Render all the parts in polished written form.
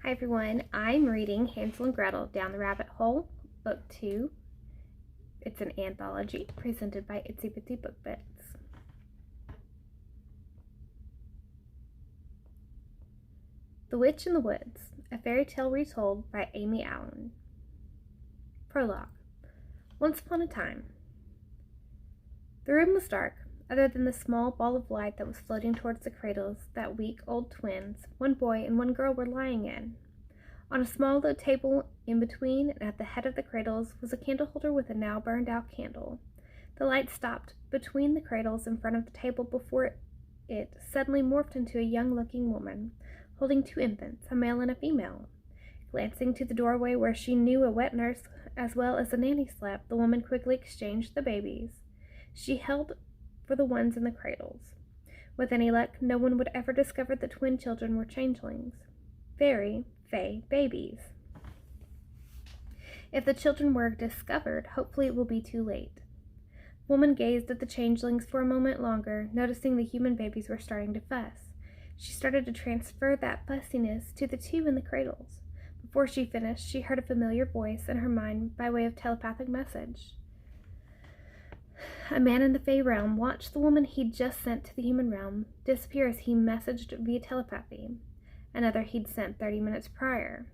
Hi everyone, I'm reading Hansel and Gretel Down the Rabbit Hole, Book 2. It's an anthology presented by Itsy Bitsy Book Bits. The Witch in the Woods, a fairy tale retold by Amy Allen. Prologue. Once upon a time. The room was dark, other than the small ball of light that was floating towards the cradles that weak old twins, one boy and one girl, were lying in. On a small low table in between and at the head of the cradles was a candle holder with a now burned out candle. The light stopped between the cradles in front of the table before it suddenly morphed into a young-looking woman, holding two infants, a male and a female. Glancing to the doorway where she knew a wet nurse as well as a nanny slept, the woman quickly exchanged the babies she held for the ones in the cradles. With any luck, no one would ever discover the twin children were changelings. Fey babies. If the children were discovered, hopefully it will be too late. The woman gazed at the changelings for a moment longer, noticing the human babies were starting to fuss. She started to transfer that fussiness to the two in the cradles. Before she finished, she heard a familiar voice in her mind by way of telepathic message. A man in the Fey realm watched the woman he'd just sent to the human realm disappear as he messaged via telepathy. Another he'd sent 30 minutes prior.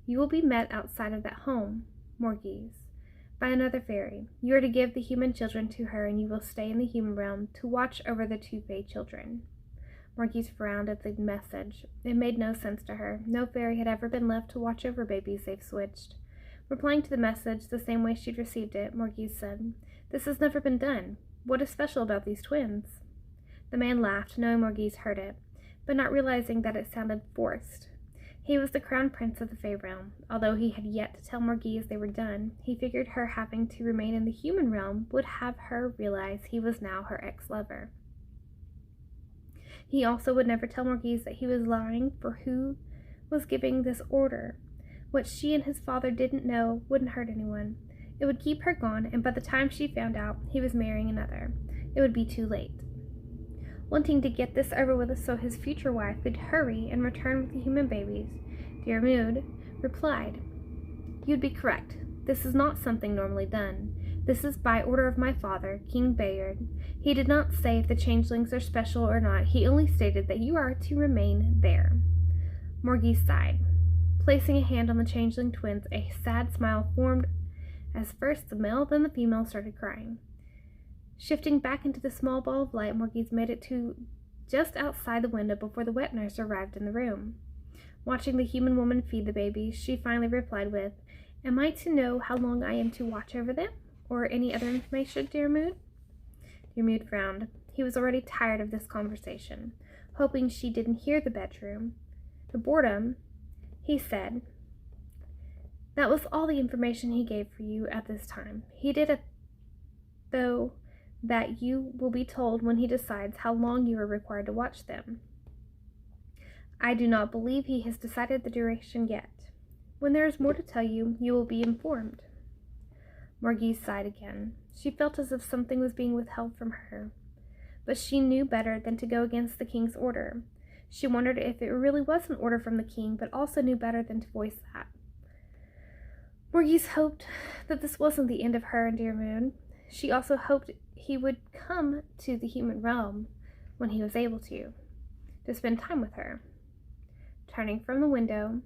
You will be met outside of that home, Morgese, by another fairy. You are to give the human children to her, and you will stay in the human realm to watch over the two Fey children. Morgese frowned at the message. It made no sense to her. No fairy had ever been left to watch over babies they've switched. Replying to the message the same way she'd received it, Morgese said, "This has never been done. What is special about these twins?" The man laughed, knowing Morgese heard it, but not realizing that it sounded forced. He was the crown prince of the Fey realm. Although he had yet to tell Morgese they were done, he figured her having to remain in the human realm would have her realize he was now her ex-lover. He also would never tell Morgese that he was lying for who was giving this order. What she and his father didn't know wouldn't hurt anyone. It would keep her gone, and by the time she found out he was marrying another, it would be too late. Wanting to get this over with so his future wife could hurry and return with the human babies, Diarmuid replied, "You'd be correct. This is not something normally done. This is by order of my father, King Bayard. He did not say if the changelings are special or not. He only stated that you are to remain there." Morgese sighed. Placing a hand on the changeling twins, a sad smile formed as first the male, then the female started crying. Shifting back into the small ball of light, Morgese made it to just outside the window before the wet nurse arrived in the room. Watching the human woman feed the babies, she finally replied with, "Am I to know how long I am to watch over them, or any other information, Diarmuid?" Diarmuid frowned. He was already tired of this conversation. Hoping she didn't hear the boredom, he said, "That was all the information he gave for you at this time. He did it, though, that you will be told when he decides how long you are required to watch them. I do not believe he has decided the duration yet. When there is more to tell you, you will be informed." Morgese sighed again. She felt as if something was being withheld from her, but she knew better than to go against the king's order. She wondered if it really was an order from the king, but also knew better than to voice that. Morgese hoped that this wasn't the end of her and Diarmuid. She also hoped he would come to the human realm when he was able to spend time with her. Turning from the window,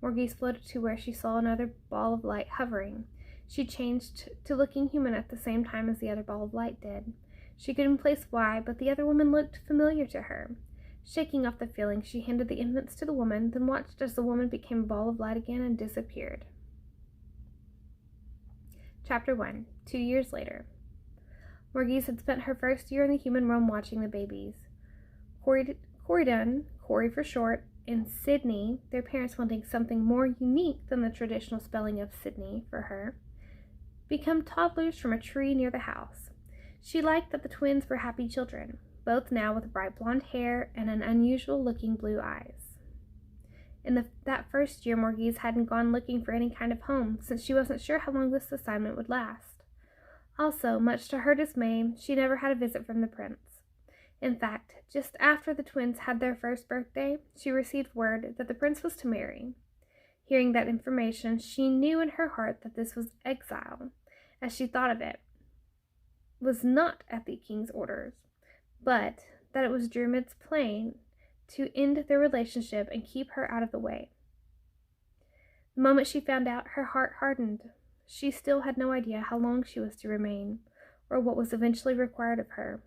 Morgese floated to where she saw another ball of light hovering. She changed to looking human at the same time as the other ball of light did. She couldn't place why, but the other woman looked familiar to her. Shaking off the feeling, she handed the infants to the woman, then watched as the woman became a ball of light again and disappeared. Chapter 1. 2 years later. Morgese had spent her first year in the human realm watching the babies. Corydon, Corey for short, and Sydney, their parents wanting something more unique than the traditional spelling of Sydney for her, become toddlers from a tree near the house. She liked that the twins were happy children, both now with bright blonde hair and an unusual-looking blue eyes. In that first year, Morgese hadn't gone looking for any kind of home, since she wasn't sure how long this assignment would last. Also, much to her dismay, she never had a visit from the prince. In fact, just after the twins had their first birthday, she received word that the prince was to marry. Hearing that information, she knew in her heart that this was exile, as she thought of it, was not at the king's orders, but that it was Druid's plan to end their relationship and keep her out of the way. The moment she found out, her heart hardened. She still had no idea how long she was to remain, or what was eventually required of her.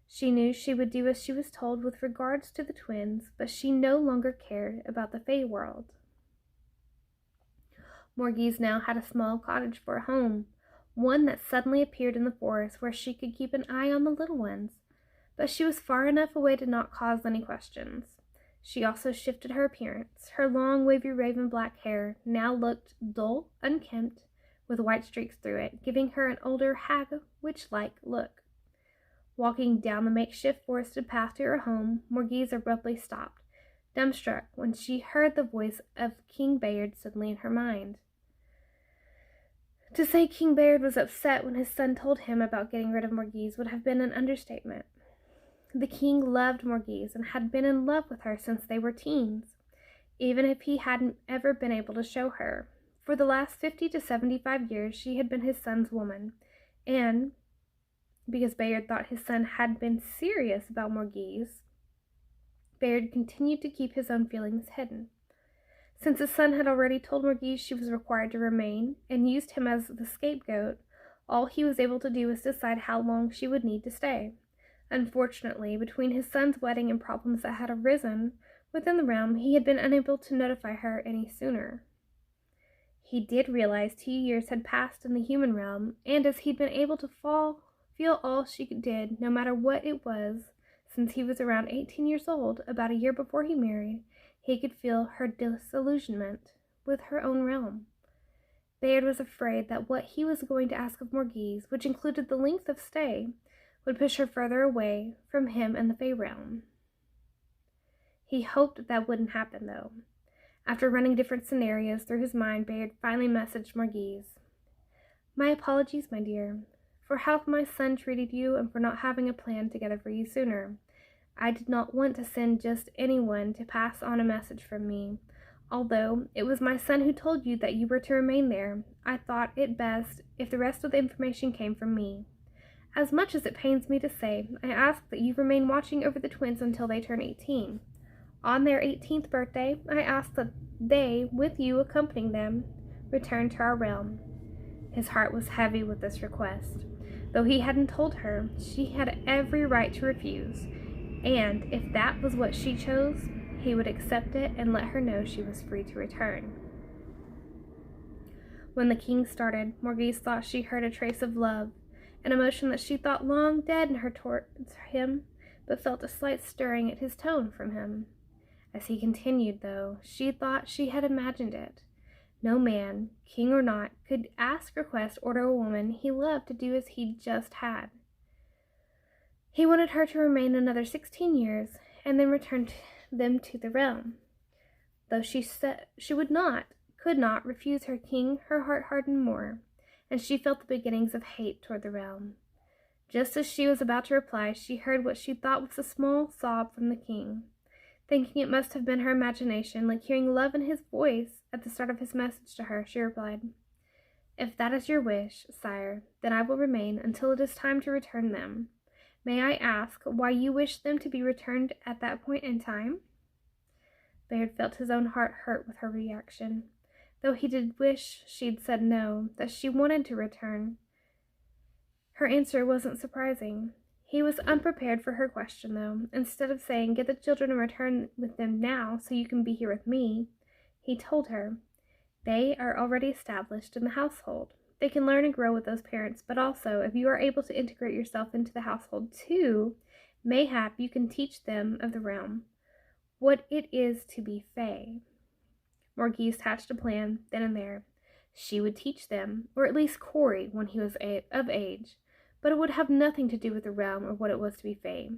She knew she would do as she was told with regards to the twins, but she no longer cared about the Fae world. Morgese now had a small cottage for a home, one that suddenly appeared in the forest where she could keep an eye on the little ones, but she was far enough away to not cause any questions. She also shifted her appearance. Her long, wavy raven black hair now looked dull, unkempt, with white streaks through it, giving her an older, hag, witch-like look. Walking down the makeshift forested path to her home, Morgese abruptly stopped, dumbstruck, when she heard the voice of King Bayard suddenly in her mind. To say King Bayard was upset when his son told him about getting rid of Morgese would have been an understatement. The king loved Morgese and had been in love with her since they were teens, even if he hadn't ever been able to show her. For the last 50 to 75 years, she had been his son's woman, and because Bayard thought his son had been serious about Morgese, Bayard continued to keep his own feelings hidden. Since his son had already told Morgese she was required to remain and used him as the scapegoat, all he was able to do was decide how long she would need to stay. Unfortunately, between his son's wedding and problems that had arisen within the realm, he had been unable to notify her any sooner. He did realize 2 years had passed in the human realm, and as he'd been able to feel all she did, no matter what it was, since he was around 18 years old, about a year before he married, he could feel her disillusionment with her own realm. Bayard was afraid that what he was going to ask of Morgese, which included the length of stay, would push her further away from him and the Fae realm. He hoped that wouldn't happen, though. After running different scenarios through his mind, Bayard finally messaged Morgese. "My apologies, my dear, for how my son treated you and for not having a plan together for you sooner. I did not want to send just anyone to pass on a message from me. Although it was my son who told you that you were to remain there, I thought it best if the rest of the information came from me. As much as it pains me to say, I ask that you remain watching over the twins until they turn 18. On their 18th birthday, I ask that they, with you accompanying them, return to our realm." His heart was heavy with this request. Though he hadn't told her, she had every right to refuse, and if that was what she chose, he would accept it and let her know she was free to return. When the king started, Morgese thought she heard a trace of love, an emotion that she thought long dead in her towards him, but felt a slight stirring at his tone from him. As he continued, though, she thought she had imagined it. No man, king or not, could ask, request, order a woman he loved to do as he just had. He wanted her to remain another 16 years and then return them to the realm. Though she said she could not refuse her king, her heart hardened more, and she felt the beginnings of hate toward the realm. Just as she was about to reply, she heard what she thought was a small sob from the king. Thinking it must have been her imagination, like hearing love in his voice at the start of his message to her, she replied, "If that is your wish, sire, then I will remain until it is time to return them. May I ask why you wish them to be returned at that point in time?" Bayard felt his own heart hurt with her reaction. Though he did wish she'd said no, that she wanted to return, her answer wasn't surprising. He was unprepared for her question, though. Instead of saying, "Get the children and return with them now so you can be here with me," he told her, "They are already established in the household. They can learn and grow with those parents, but also, if you are able to integrate yourself into the household too, mayhap you can teach them of the realm, what it is to be Fae." Morgese hatched a plan then and there. She would teach them, or at least Corey when he was of age, but it would have nothing to do with the realm or what it was to be Fae.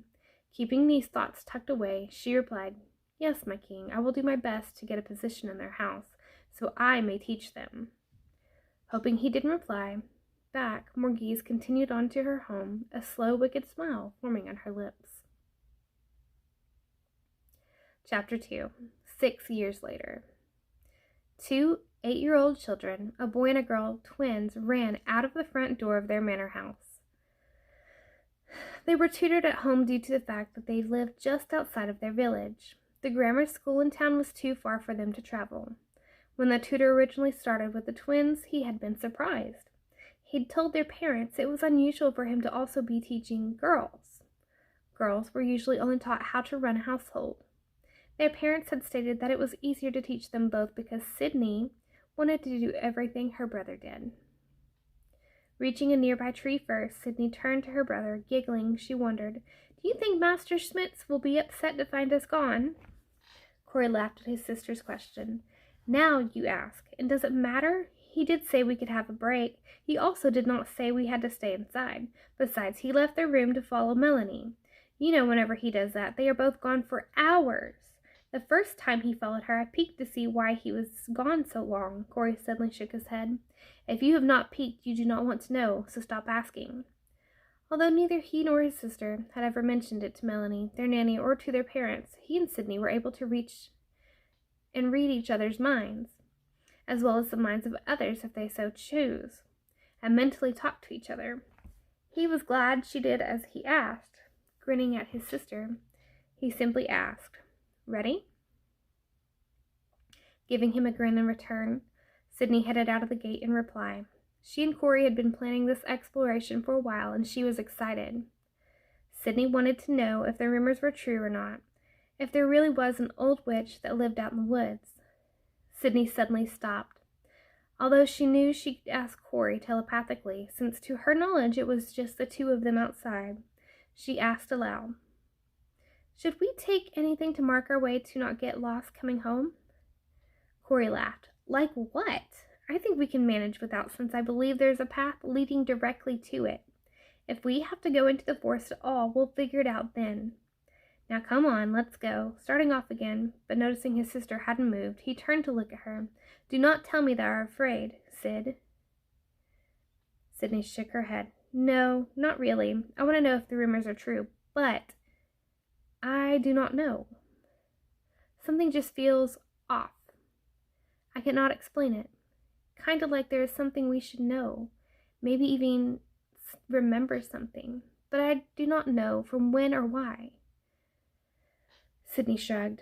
Keeping these thoughts tucked away, she replied, "Yes, my king, I will do my best to get a position in their house, so I may teach them." Hoping he didn't reply back, Morgese continued on to her home, a slow, wicked smile forming on her lips. Chapter 2. 6 years later. 2 8-year-old children, a boy and a girl, twins, ran out of the front door of their manor house. They were tutored at home due to the fact that they lived just outside of their village. The grammar school in town was too far for them to travel. When the tutor originally started with the twins, he had been surprised. He'd told their parents it was unusual for him to also be teaching girls. Girls were usually only taught how to run a household. Their parents had stated that it was easier to teach them both because Sydney wanted to do everything her brother did. Reaching a nearby tree first, Sydney turned to her brother. Giggling, she wondered, "Do you think Master Schmitz will be upset to find us gone?" Corey laughed at his sister's question. "Now, you ask, and does it matter? He did say we could have a break. He also did not say we had to stay inside. Besides, he left their room to follow Melanie. You know, whenever he does that, they are both gone for hours. The first time he followed her, I peeked to see why he was gone so long." Corey suddenly shook his head. "If you have not peeked, you do not want to know, so stop asking." Although neither he nor his sister had ever mentioned it to Melanie, their nanny, or to their parents, he and Sydney were able to reach and read each other's minds, as well as the minds of others if they so chose, and mentally talk to each other. He was glad she did as he asked. Grinning at his sister, he simply asked, "Ready?" Giving him a grin in return, Sydney headed out of the gate in reply. She and Corey had been planning this exploration for a while, and she was excited. Sydney wanted to know if the rumors were true or not, if there really was an old witch that lived out in the woods. Sydney suddenly stopped. Although she knew she could ask Corey telepathically, since to her knowledge it was just the two of them outside, she asked aloud, "Should we take anything to mark our way to not get lost coming home?" Corey laughed. "Like what? I think we can manage without, since I believe there's a path leading directly to it. If we have to go into the forest at all, we'll figure it out then. Now come on, let's go." Starting off again, but noticing his sister hadn't moved, he turned to look at her. "Do not tell me they are afraid, Sid." Sydney shook her head. "No, not really. I want to know if the rumors are true, but I do not know. Something just feels off. I cannot explain it. Kind of like there is something we should know, maybe even remember something, but I do not know from when or why." Sydney shrugged.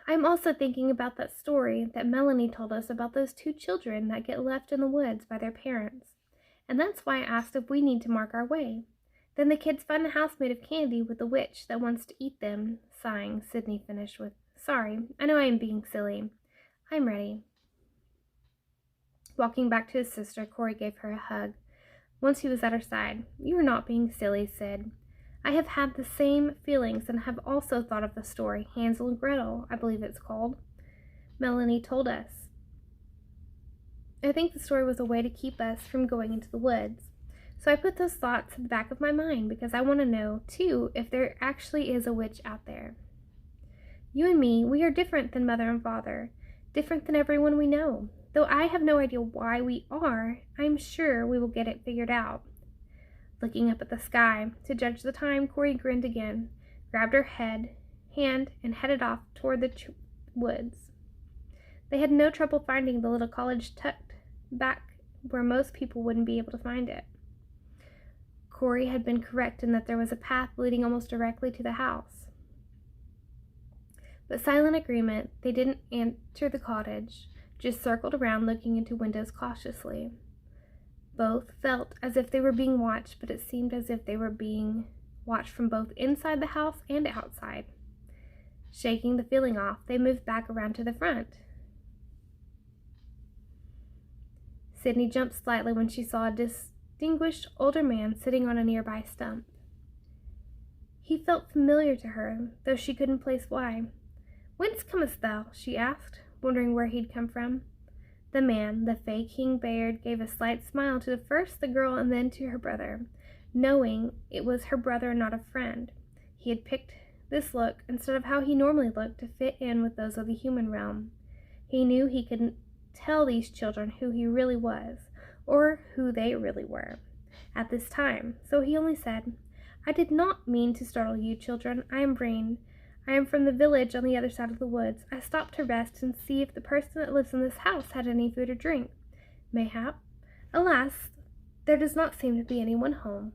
"I'm also thinking about that story that Melanie told us about those 2 children that get left in the woods by their parents, and that's why I asked if we need to mark our way. Then the kids find a house made of candy with a witch that wants to eat them." Sighing, Sydney finished with, "Sorry, I know I am being silly. I'm ready." Walking back to his sister, Corey gave her a hug. Once he was at her side, "You are not being silly, Sid. I have had the same feelings and have also thought of the story, Hansel and Gretel, I believe it's called. Melanie told us. I think the story was a way to keep us from going into the woods. So I put those thoughts in the back of my mind because I want to know, too, if there actually is a witch out there. You and me, we are different than Mother and Father, different than everyone we know. Though I have no idea why we are, I'm sure we will get it figured out." Looking up at the sky, to judge the time, Corey grinned again, grabbed her hand, and headed off toward the woods. They had no trouble finding the little cottage tucked back where most people wouldn't be able to find it. Corey had been correct in that there was a path leading almost directly to the house. But silent agreement, they didn't enter the cottage, just circled around looking into windows cautiously. Both felt as if they were being watched, but it seemed as if they were being watched from both inside the house and outside. Shaking the feeling off, they moved back around to the front. Sydney jumped slightly when she saw a distinguished older man sitting on a nearby stump. He felt familiar to her, though she couldn't place why. "Whence comest thou?" she asked, wondering where he'd come from. The man, the fey King Bayard, gave a slight smile to first the girl and then to her brother, knowing it was her brother and not a friend. He had picked this look instead of how he normally looked to fit in with those of the human realm. He knew he couldn't tell these children who he really was, or who they really were, at this time, so he only said, "I did not mean to startle you, children. I am Breen. I am from the village on the other side of the woods. I stopped to rest and see if the person that lives in this house had any food or drink. Mayhap. Alas, there does not seem to be anyone home."